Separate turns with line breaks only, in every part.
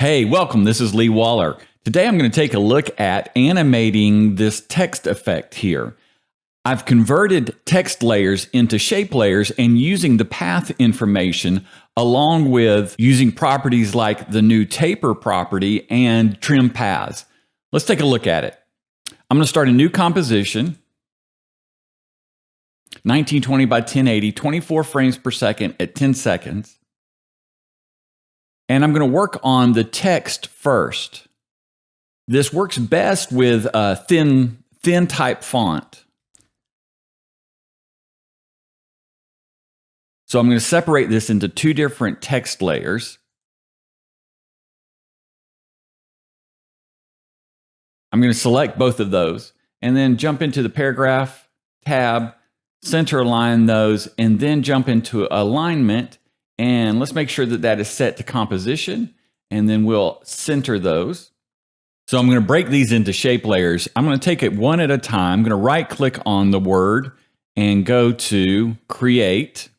Hey, welcome. This is Lee Waller. Today I'm going to take a look at animating this text effect here. I've converted text layers into shape layers and using the path information along with using properties like the new taper property and trim paths. Let's take a look at it. I'm going to start a new composition. 1920 by 1080, 24 frames per second at 10 seconds. And I'm going to work on the text first. This works best with a thin type font. So I'm going to separate this into two different text layers. I'm going to select both of those and then jump into the paragraph tab, center align those, and then jump into alignment. And let's make sure that that is set to composition, and then we'll center those. So I'm going to break these into shape layers. I'm going to take it one at a time. I'm going to right click on the word and go to create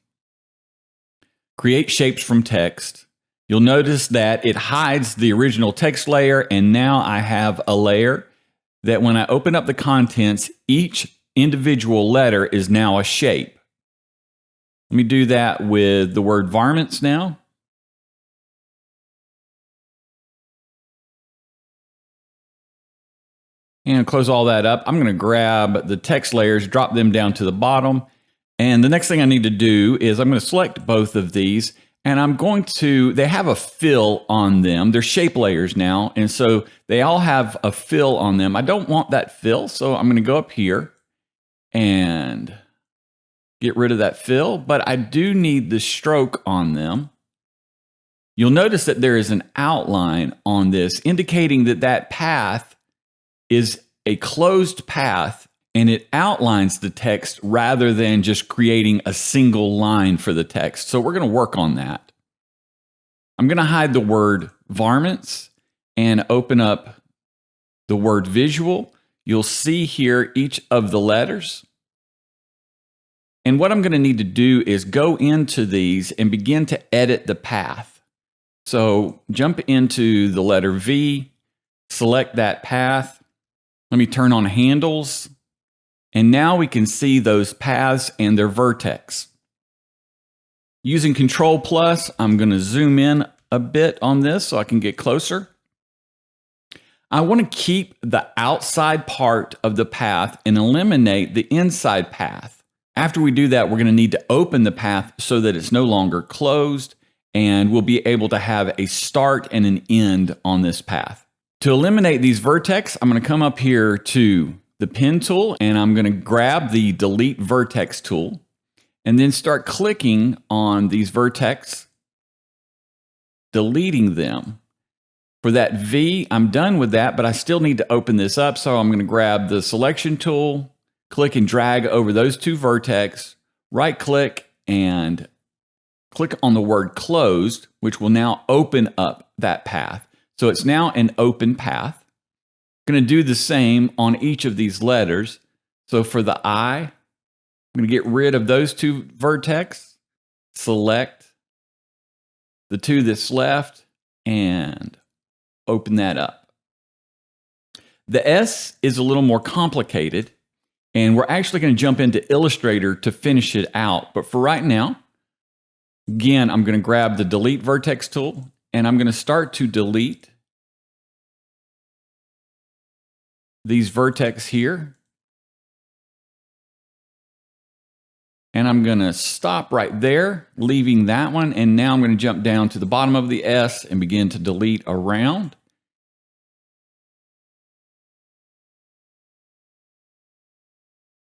shapes from text. You'll notice that it hides the original text layer, and now I have a layer that when I open up the contents, each individual letter is now a shape. Let me do that with the word varmints now. And close all that up. I'm going to grab the text layers, drop them down to the bottom. And the next thing I need to do is I'm going to select both of these. And they have a fill on them. They're shape layers now. And so they all have a fill on them. I don't want that fill. So I'm going to go up here and get rid of that fill, but I do need the stroke on them. You'll notice that there is an outline on this indicating that that path is a closed path and it outlines the text rather than just creating a single line for the text. So we're going to work on that. I'm going to hide the word varmints and open up the word visual. You'll see here each of the letters. And what I'm going to need to do is go into these and begin to edit the path. So jump into the letter V, select that path. Let me turn on handles. And now we can see those paths and their vertex. Using Control Plus, I'm going to zoom in a bit on this so I can get closer. I want to keep the outside part of the path and eliminate the inside path. After we do that, we're going to need to open the path so that it's no longer closed, and we'll be able to have a start and an end on this path. To eliminate these vertex, I'm going to come up here to the pen tool, and I'm going to grab the delete vertex tool, and then start clicking on these vertex, deleting them. For that V, I'm done with that, but I still need to open this up, so I'm going to grab the selection tool, click and drag over those two vertex, right click and click on the word closed, which will now open up that path. So it's now an open path. I'm going to do the same on each of these letters. So for the I, I'm going to get rid of those two vertex, select the two that's left, and open that up. The S is a little more complicated. And we're actually going to jump into Illustrator to finish it out. But for right now, again, I'm going to grab the Delete Vertex tool, and I'm going to start to delete these vertex here. And I'm going to stop right there, leaving that one. And now I'm going to jump down to the bottom of the S and begin to delete around.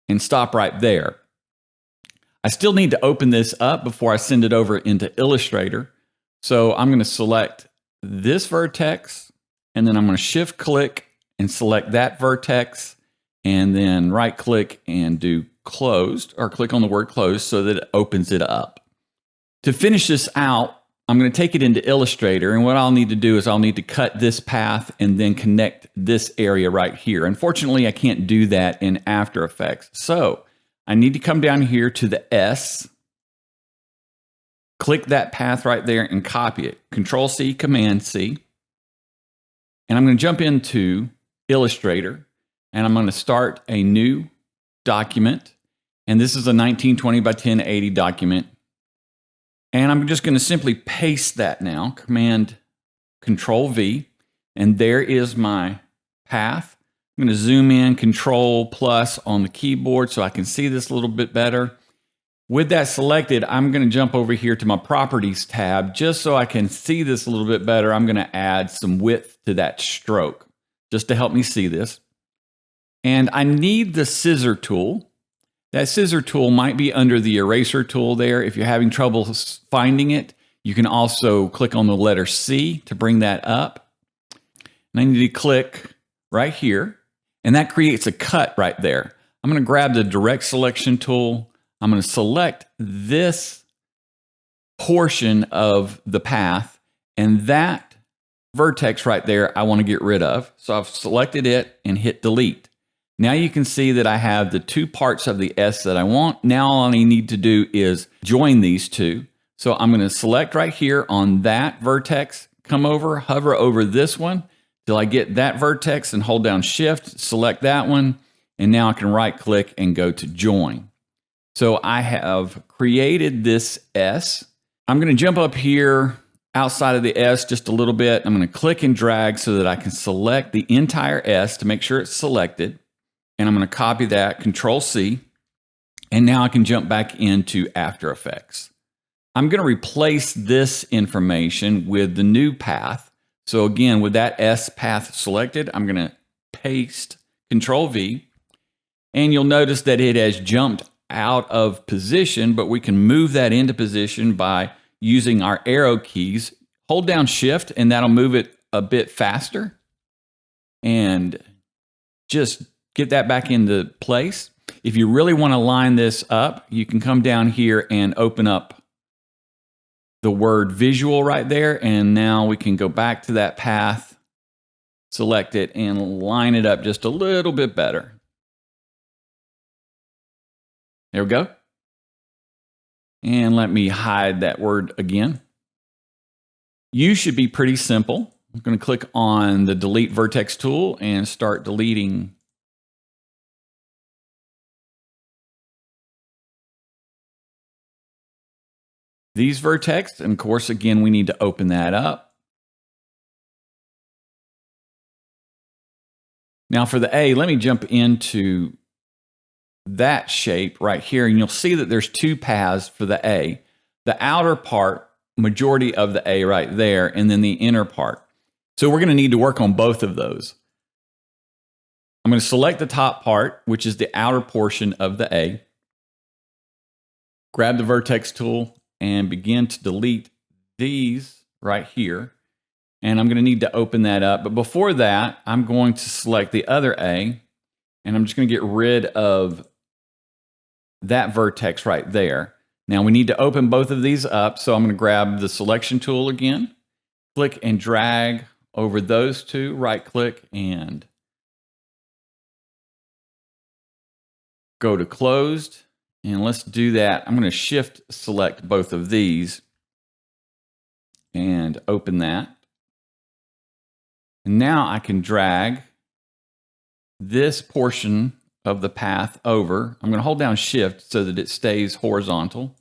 And stop right there. I still need to open this up before I send it over into Illustrator. So I'm going to select this vertex, and then I'm going to shift click and select that vertex, and then right click and do closed, or click on the word closed so that it opens it up. To finish this out, I'm going to take it into Illustrator, and what I'll need to do is I'll need to cut this path and then connect this area right here. Unfortunately, I can't do that in After Effects. So I need to come down here to the S, click that path right there and copy it. Control C, Command C. And I'm going to jump into Illustrator, and I'm going to start a new document. And this is a 1920 by 1080 document. And I'm just going to simply paste that now, Command Control V, and there is my path. I'm going to zoom in, Control plus on the keyboard so I can see this a little bit better. With that selected, I'm going to jump over here to my Properties tab just so I can see this a little bit better. I'm going to add some width to that stroke just to help me see this. And I need the Scissor Tool. That Scissor Tool might be under the Eraser tool there. If you're having trouble finding it, you can also click on the letter C to bring that up. And I need to click right here, and that creates a cut right there. I'm going to grab the Direct Selection tool. I'm going to select this portion of the path, and that vertex right there I want to get rid of. So I've selected it and hit delete. Now you can see that I have the two parts of the S that I want. Now all I need to do is join these two. So I'm going to select right here on that vertex, come over, hover over this one till I get that vertex and hold down Shift, select that one, and now I can right click and go to join. So I have created this S. I'm going to jump up here outside of the S just a little bit. I'm going to click and drag so that I can select the entire S to make sure it's selected. And I'm going to copy that, Control C, and now I can jump back into After Effects. I'm going to replace this information with the new path. So again, with that S path selected, I'm going to paste Control V, and you'll notice that it has jumped out of position, but we can move that into position by using our arrow keys. Hold down Shift, and that'll move it a bit faster. And just get that back into place. If you really want to line this up, you can come down here and open up the word visual right there. And now we can go back to that path, select it, and line it up just a little bit better. There we go. And let me hide that word again. You should be pretty simple. I'm going to click on the Delete Vertex tool and start deleting these vertex. And of course, again, we need to open that up. Now for the A, let me jump into that shape right here, and you'll see that there's two paths for the A. The outer part, majority of the A right there, and then the inner part. So we're going to need to work on both of those. I'm going to select the top part, which is the outer portion of the A. Grab the Vertex tool and begin to delete these right here. And I'm going to need to open that up. But before that, I'm going to select the other A, and I'm just going to get rid of that vertex right there. Now we need to open both of these up. So I'm going to grab the selection tool again, click and drag over those two, right click and go to closed. And let's do that. I'm going to shift select both of these and open that. And now I can drag this portion of the path over. I'm going to hold down Shift so that it stays horizontal.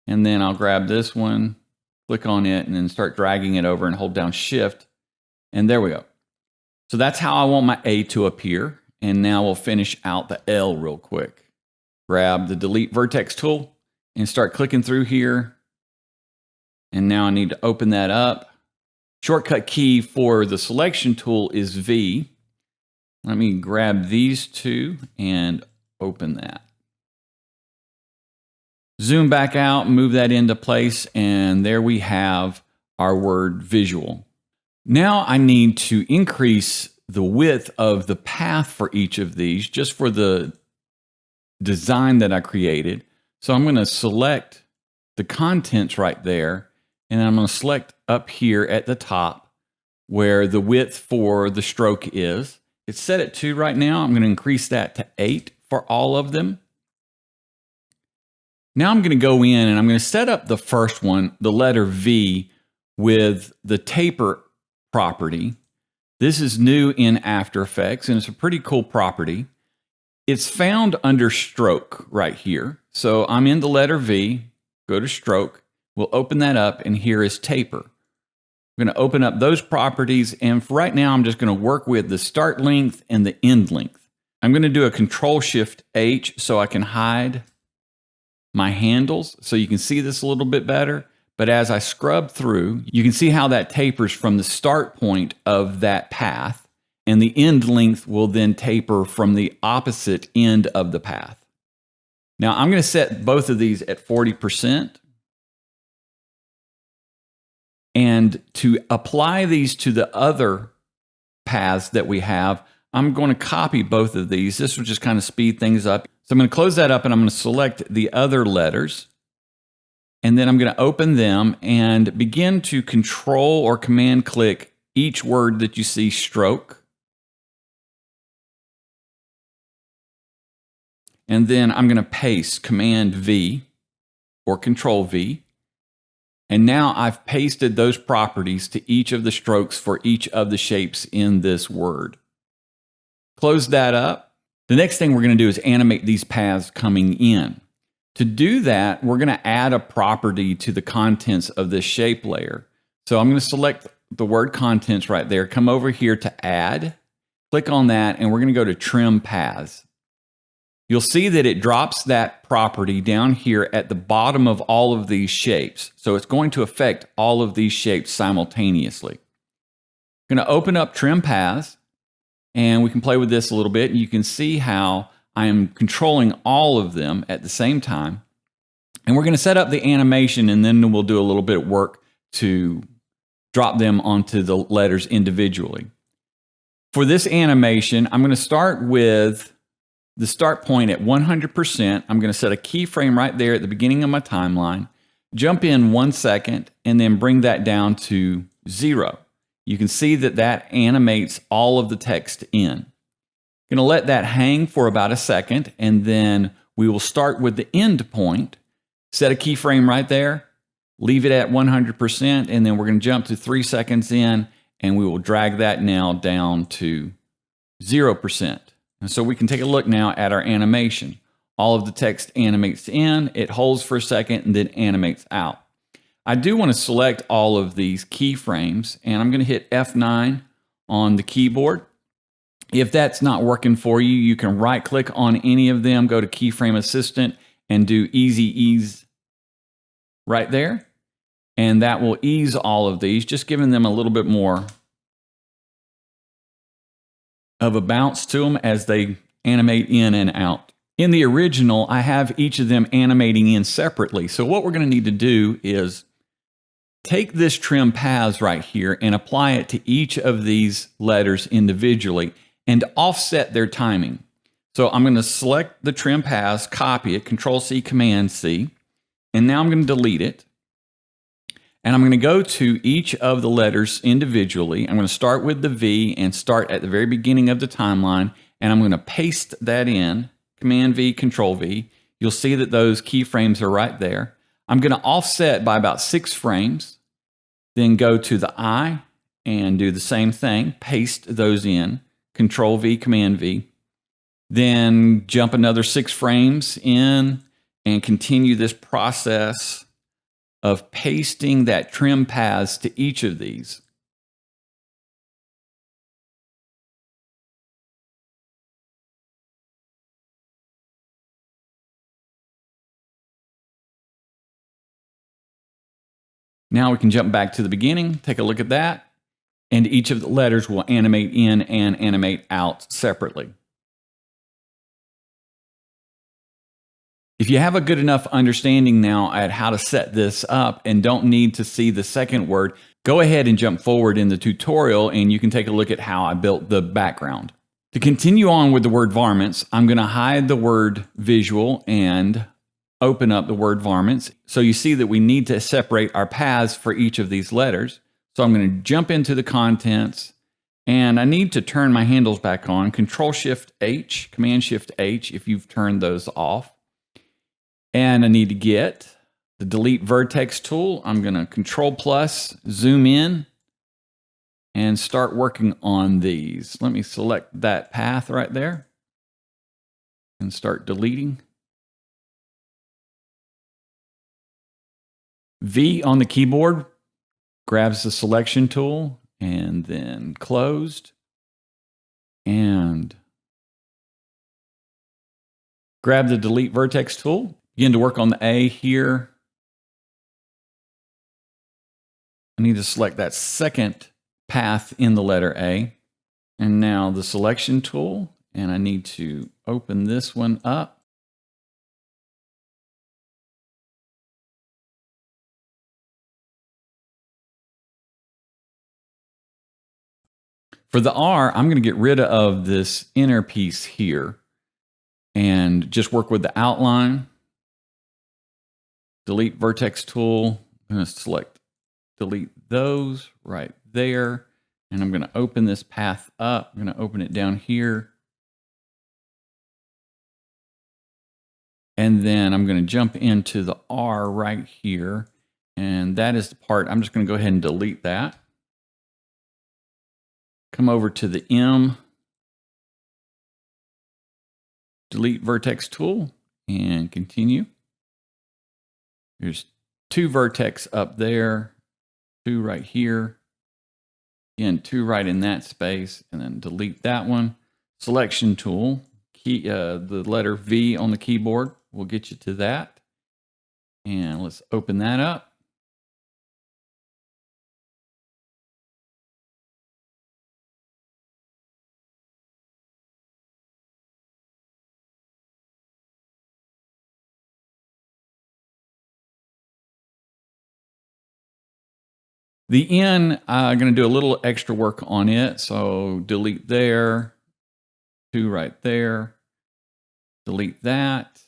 And then I'll grab this one, click on it, and then start dragging it over and hold down Shift. And there we go. So that's how I want my A to appear. And now we'll finish out the L real quick. Grab the Delete Vertex tool and start clicking through here. And now I need to open that up. Shortcut key for the selection tool is V. Let me grab these two and open that. Zoom back out, move that into place, and there we have our word visual. Now I need to increase the width of the path for each of these just for the design that I created. So I'm going to select the contents right there, and I'm going to select up here at the top where the width for the stroke is. It's set at 2 right now. I'm going to increase that to 8 for all of them. Now I'm going to go in and I'm going to set up the first one, the letter V, with the taper property. This is new in After Effects, and it's a pretty cool property. It's found under stroke right here. So I'm in the letter V, go to stroke. We'll open that up, and here is taper. I'm going to open up those properties, and for right now, I'm just going to work with the start length and the end length. I'm going to do a Control-Shift-H so I can hide my handles so you can see this a little bit better. But as I scrub through, you can see how that tapers from the start point of that path, and the end length will then taper from the opposite end of the path. Now I'm going to set both of these at 40%. And to apply these to the other paths that we have, I'm going to copy both of these. This will just kind of speed things up. So I'm going to close that up, and I'm going to select the other letters. And then I'm going to open them and begin to Control or Command click each word that you see stroke. And then I'm going to paste Command V or Control V. And now I've pasted those properties to each of the strokes for each of the shapes in this word. Close that up. The next thing we're going to do is animate these paths coming in. To do that, we're going to add a property to the contents of this shape layer. So I'm going to select the word contents right there, come over here to add, click on that, and we're going to go to trim paths. You'll see that it drops that property down here at the bottom of all of these shapes. So it's going to affect all of these shapes simultaneously. I'm going to open up trim paths, and we can play with this a little bit. You can see how I am controlling all of them at the same time. And we're going to set up the animation, and then we'll do a little bit of work to drop them onto the letters individually. For this animation, I'm going to start with the start point at 100%. I'm going to set a keyframe right there at the beginning of my timeline, jump in 1 second, and then bring that down to 0. You can see that that animates all of the text in. Going to let that hang for about a second, and then we will start with the end point, set a keyframe right there, leave it at 100%, and then we're going to jump to 3 seconds in, and we will drag that now down to 0%. And so we can take a look now at our animation. All of the text animates in, it holds for a second, and then animates out. I do want to select all of these keyframes, and I'm going to hit F9 on the keyboard. If that's not working for you, you can right-click on any of them, go to Keyframe Assistant, and do Easy Ease right there. And that will ease all of these, just giving them a little bit more of a bounce to them as they animate in and out. In the original, I have each of them animating in separately. So what we're going to need to do is take this trim paths right here and apply it to each of these letters individually and offset their timing. So I'm going to select the trim paths, copy it, Control-C, Command-C, and now I'm going to delete it. And I'm going to go to each of the letters individually. I'm going to start with the V and start at the very beginning of the timeline, and I'm going to paste that in, Command-V, Control-V. You'll see that those keyframes are right there. I'm going to offset by about 6 frames, then go to the I and do the same thing, paste those in, Control-V, Command-V, then jump another 6 frames in and continue this process of pasting that trim paths to each of these. Now we can jump back to the beginning, take a look at that, and each of the letters will animate in and animate out separately. If you have a good enough understanding now at how to set this up and don't need to see the second word, go ahead and jump forward in the tutorial and you can take a look at how I built the background. To continue on with the word varmints, I'm going to hide the word visual and open up the word varmints. So you see that we need to separate our paths for each of these letters. So I'm going to jump into the contents, and I need to turn my handles back on. Control-Shift-H, Command-Shift-H if you've turned those off. And I need to get the Delete Vertex tool. I'm going to Control+, zoom in, and start working on these. Let me select that path right there and start deleting. V on the keyboard grabs the selection tool and then closed, and grab the delete vertex tool. Begin to work on the A here. I need to select that second path in the letter A. And now the selection tool, and I need to open this one up. For the R, I'm going to get rid of this inner piece here and just work with the outline. Delete vertex tool. I'm going to select delete those right there. And I'm going to open this path up. I'm going to open it down here. And then I'm going to jump into the R right here. And that is the part, I'm just going to go ahead and delete that. Come over to the M, delete vertex tool, and continue. There's 2 vertex up there, 2 right here, again 2 right in that space, and then delete that one. Selection tool, the letter V on the keyboard will get you to that. And let's open that up. The N, I'm going to do a little extra work on it. So delete there, 2 right there, delete that,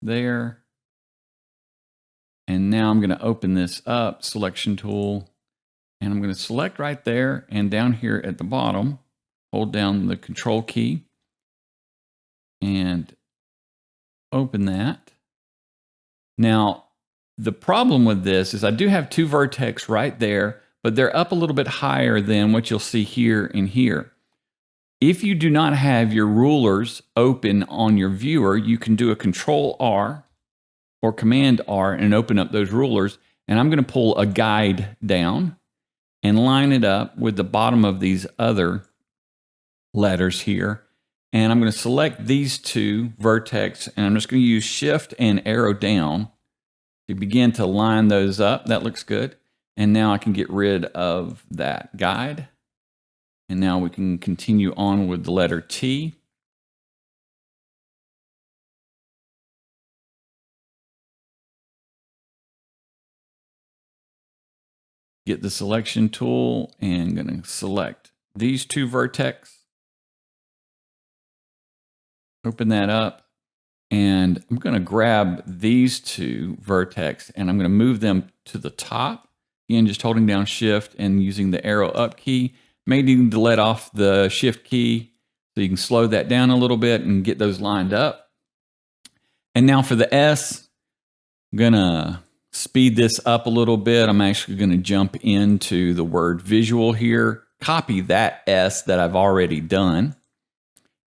there. And now I'm going to open this up, selection tool, and I'm going to select right there, and down here at the bottom, hold down the control key and open that. Now, the problem with this is I do have 2 vertex right there, but they're up a little bit higher than what you'll see here and here. If you do not have your rulers open on your viewer, you can do a Control R or Command R and open up those rulers. And I'm going to pull a guide down and line it up with the bottom of these other letters here. And I'm going to select these 2 vertex, and I'm just going to use Shift and arrow down to begin to line those up. That looks good. And now I can get rid of that guide. And now we can continue on with the letter T. Get the selection tool and I'm going to select these 2 vertex. Open that up. And I'm going to grab these 2 vertex and I'm going to move them to the top. Again, just holding down Shift and using the arrow up key. May need to let off the Shift key so you can slow that down a little bit and get those lined up. And now for the S, I'm going to speed this up a little bit. I'm actually going to jump into the word visual here, copy that S that I've already done,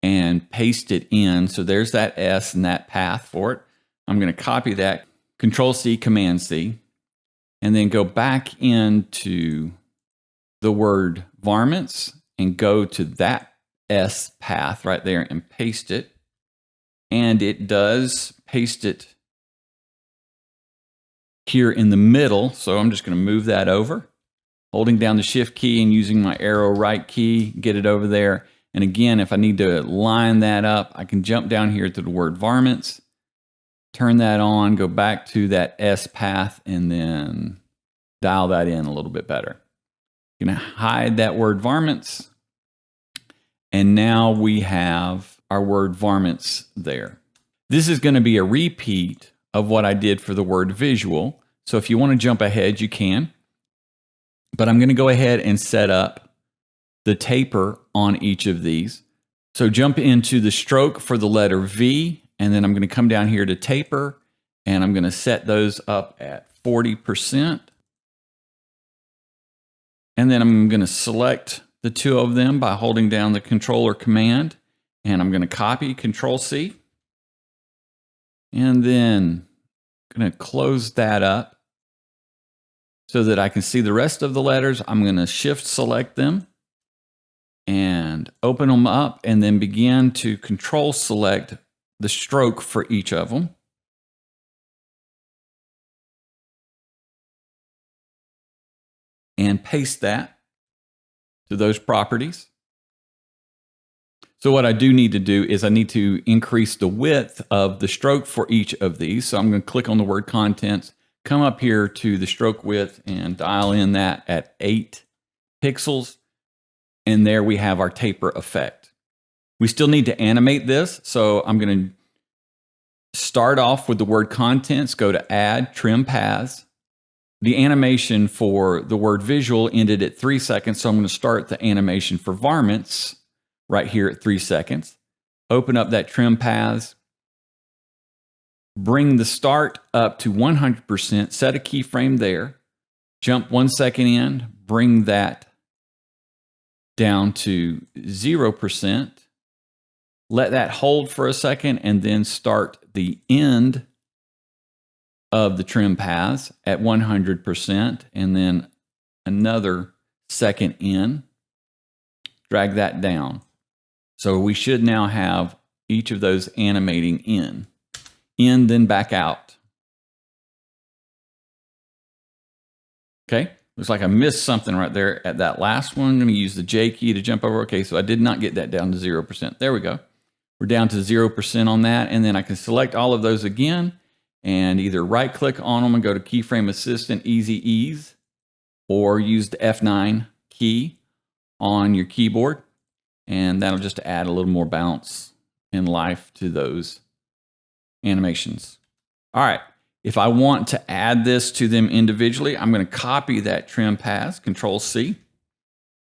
and paste it in. So there's that S and that path for it. I'm going to copy that, Control C, Command C, and then go back into the word varmints and go to that S path right there and paste it. And it does paste it here in the middle. So I'm just going to move that over, holding down the Shift key and using my arrow right key, get it over there. And again, if I need to line that up, I can jump down here to the word varmints, turn that on, go back to that S path, and then dial that in a little bit better. I'm going to hide that word varmints. And now we have our word varmints there. This is going to be a repeat of what I did for the word visual. So if you want to jump ahead, you can. But I'm going to go ahead and set up the taper on each of these. So jump into the stroke for the letter V, and then I'm going to come down here to taper, and I'm going to set those up at 40%. And then I'm going to select the two of them by holding down the Control or Command. And I'm going to copy, Control C. And then I'm going to close that up so that I can see the rest of the letters. I'm going to Shift select them and open them up, and then begin to Control select the stroke for each of them. And paste that to those properties. So what I do need to do is I need to increase the width of the stroke for each of these. So I'm going to click on the word contents, come up here to the stroke width and dial in that at 8 pixels. And there we have our taper effect. We still need to animate this. So I'm going to start off with the word contents, go to Add, Trim Paths. The animation for the word visual ended at 3 seconds. So I'm going to start the animation for varmints right here at 3 seconds. Open up that trim paths. Bring the start up to 100%. Set a keyframe there. Jump 1 second in. Bring that down to 0%. Let that hold for a second and then start the end of the trim paths at 100% and then another second in. Drag that down. So we should now have each of those animating in, then back out. Okay, looks like I missed something right there at that last one. I'm going to use the J key to jump over. Okay, so I did not get that down to 0%. There we go. We're down to 0% on that, and then I can select all of those again and either right click on them and go to Keyframe Assistant, Easy Ease, or use the F9 key on your keyboard. And that'll just add a little more bounce and life to those animations. All right, if I want to add this to them individually, I'm going to copy that trim path, Control C,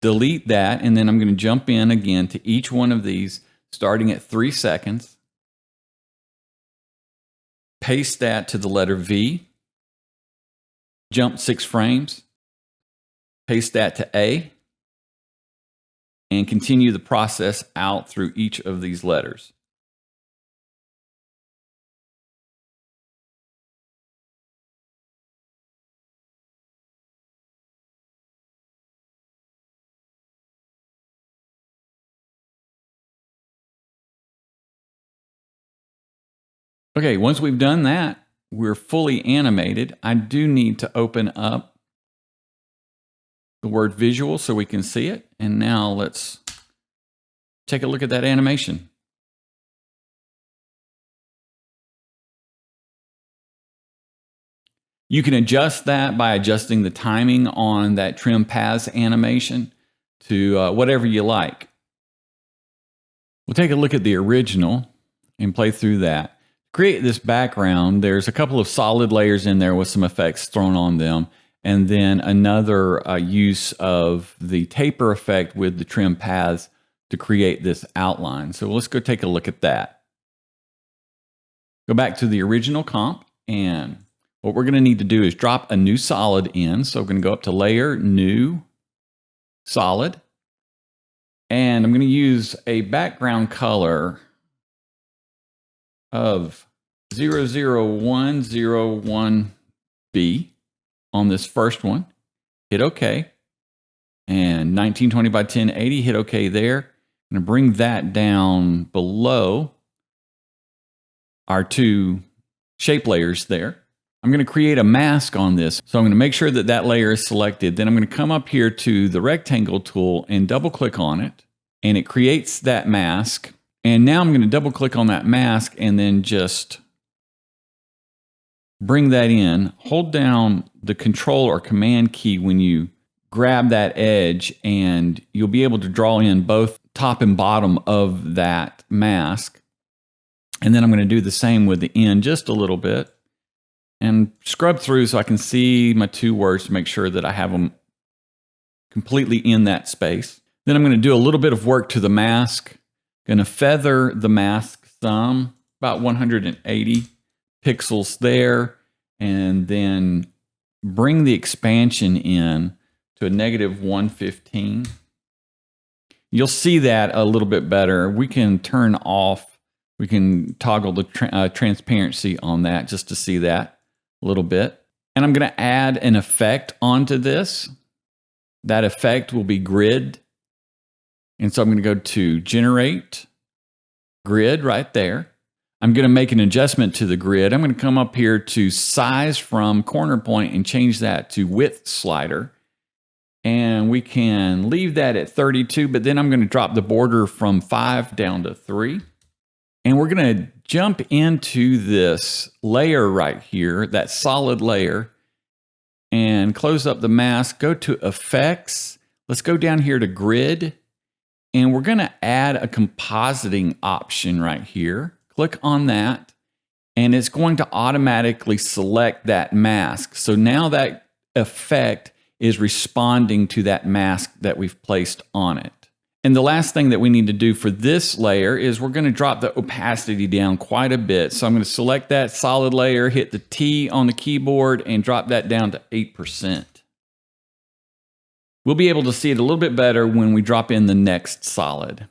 delete that, and then I'm going to jump in again to each one of these, starting at 3 seconds. Paste that to the letter V, jump 6 frames, paste that to A, and continue the process out through each of these letters. Okay, once we've done that, we're fully animated. I do need to open up the word visual so we can see it. And now let's take a look at that animation. You can adjust that by adjusting the timing on that trim paths animation to whatever you like. We'll take a look at the original and play through that. To create this background, there's a couple of solid layers in there with some effects thrown on them, and then another use of the taper effect with the trim paths to create this outline. So let's go take a look at that. Go back to the original comp, and what we're going to need to do is drop a new solid in. So I'm going to go up to Layer, New, Solid. And I'm going to use a background color of 00101B on this first one. Hit OK. And 1920 by 1080, hit OK there. I'm going to bring that down below our two shape layers there. I'm going to create a mask on this. So I'm going to make sure that that layer is selected. Then I'm going to come up here to the rectangle tool and double click on it. And it creates that mask. And now I'm going to double click on that mask and then just bring that in. Hold down the Control or Command key when you grab that edge, and you'll be able to draw in both top and bottom of that mask. And then I'm going to do the same with the end just a little bit. And scrub through so I can see my two words to make sure that I have them completely in that space. Then I'm going to do a little bit of work to the mask. Going to feather the mask some, about 180 pixels there, and then bring the expansion in to a negative 115. You'll see that a little bit better. We can turn off, we can toggle the transparency on that just to see that a little bit. And I'm going to add an effect onto this. That effect will be grid. And so I'm going to go to Generate, Grid right there. I'm going to make an adjustment to the grid. I'm going to come up here to Size from Corner Point and change that to Width Slider. And we can leave that at 32, but then I'm going to drop the border from 5 down to 3. And we're going to jump into this layer right here, that solid layer, and close up the mask, go to Effects. Let's go down here to Grid, and we're going to add a compositing option right here. Click on that, and it's going to automatically select that mask. So now that effect is responding to that mask that we've placed on it. And the last thing that we need to do for this layer is we're going to drop the opacity down quite a bit. So I'm going to select that solid layer, hit the T on the keyboard, and drop that down to 8%. We'll be able to see it a little bit better when we drop in the next solid.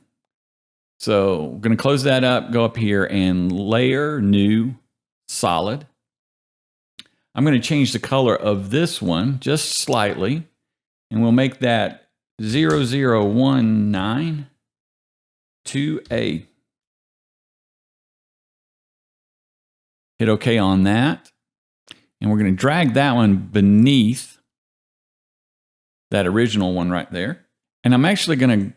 So we're going to close that up, go up here and Layer, New, Solid. I'm going to change the color of this one just slightly, and we'll make that 0019 2A. Hit OK on that. And we're going to drag that one beneath that original one right there. And I'm actually going to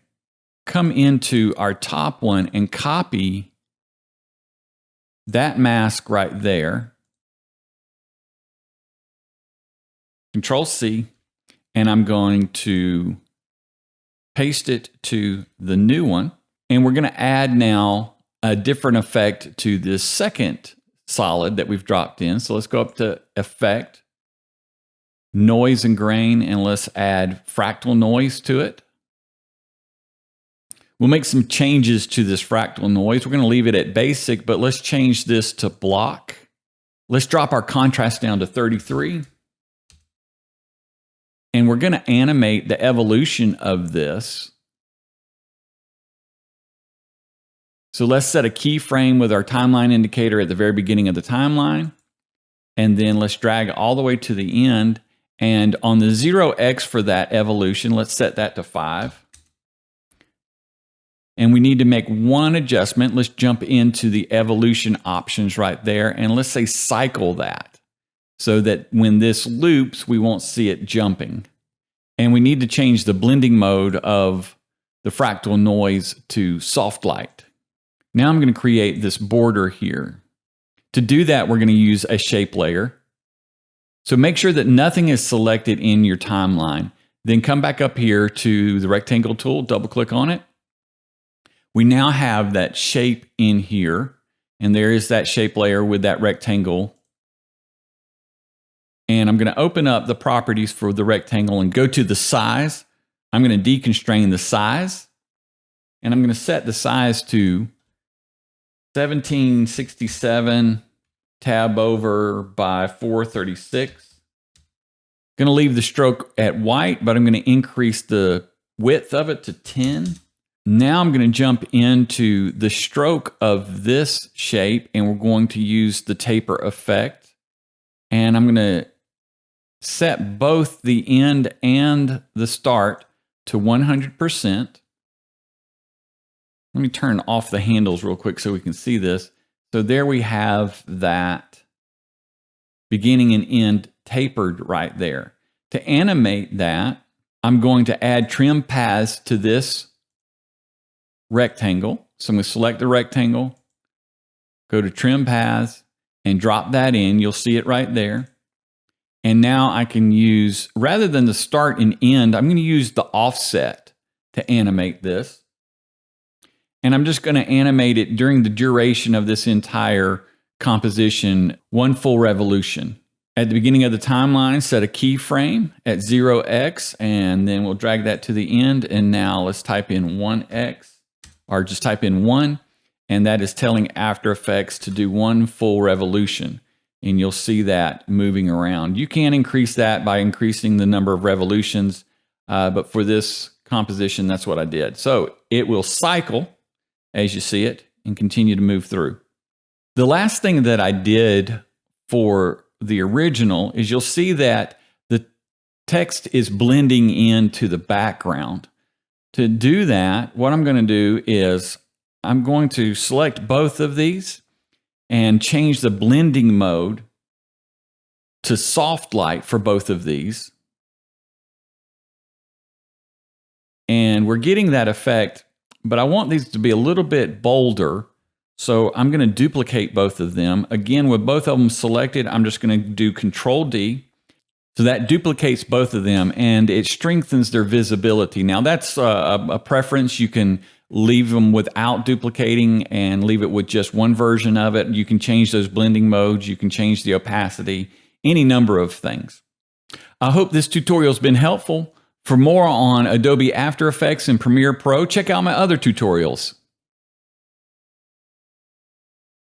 come into our top one and copy that mask right there. Control C, and I'm going to paste it to the new one. And we're going to add now a different effect to this second solid that we've dropped in. So let's go up to Effect, Noise and Grain, and let's add Fractal Noise to it. We'll make some changes to this Fractal Noise. We're going to leave it at basic, but let's change this to block. Let's drop our contrast down to 33. And we're going to animate the evolution of this. So let's set a keyframe with our timeline indicator at the very beginning of the timeline. And then let's drag all the way to the end. And on the 0x for that evolution, let's set that to 5. And we need to make one adjustment. Let's jump into the evolution options right there. And let's say cycle that, so that when this loops, we won't see it jumping. And we need to change the blending mode of the fractal noise to soft light. Now I'm going to create this border here. To do that, we're going to use a shape layer. So make sure that nothing is selected in your timeline. Then come back up here to the rectangle tool, double click on it. We now have that shape in here, and there is that shape layer with that rectangle. And I'm going to open up the properties for the rectangle and go to the size. I'm going to deconstrain the size, and I'm going to set the size to 1767 tab over by 436. Going to leave the stroke at white, but I'm going to increase the width of it to 10. Now I'm going to jump into the stroke of this shape, and we're going to use the taper effect. And I'm going to set both the end and the start to 100%. Let me turn off the handles real quick so we can see this. So there we have that beginning and end tapered right there. To animate that, I'm going to add trim paths to this rectangle. So I'm going to select the rectangle, go to trim paths, and drop that in. You'll see it right there. And now I can use, rather than the start and end, I'm going to use the offset to animate this. And I'm just going to animate it during the duration of this entire composition, one full revolution. At the beginning of the timeline, set a keyframe at 0x, and then we'll drag that to the end. And now let's type in 1x, or just type in 1, and that is telling After Effects to do one full revolution. And you'll see that moving around. You can increase that by increasing the number of revolutions but for this composition, that's what I did. So it will cycle as you see it and continue to move through. The last thing that I did for the original is you'll see that the text is blending into the background. To do that, what I'm going to do is I'm going to select both of these and change the blending mode to soft light for both of these. And we're getting that effect, but I want these to be a little bit bolder. So I'm going to duplicate both of them. Again, with both of them selected, I'm just going to do Control D. So that duplicates both of them and it strengthens their visibility. Now that's a preference. You can leave them without duplicating and leave it with just one version of it. You can change those blending modes. You can change the opacity, any number of things. I hope this tutorial has been helpful. For more on Adobe After Effects and Premiere Pro, check out my other tutorials.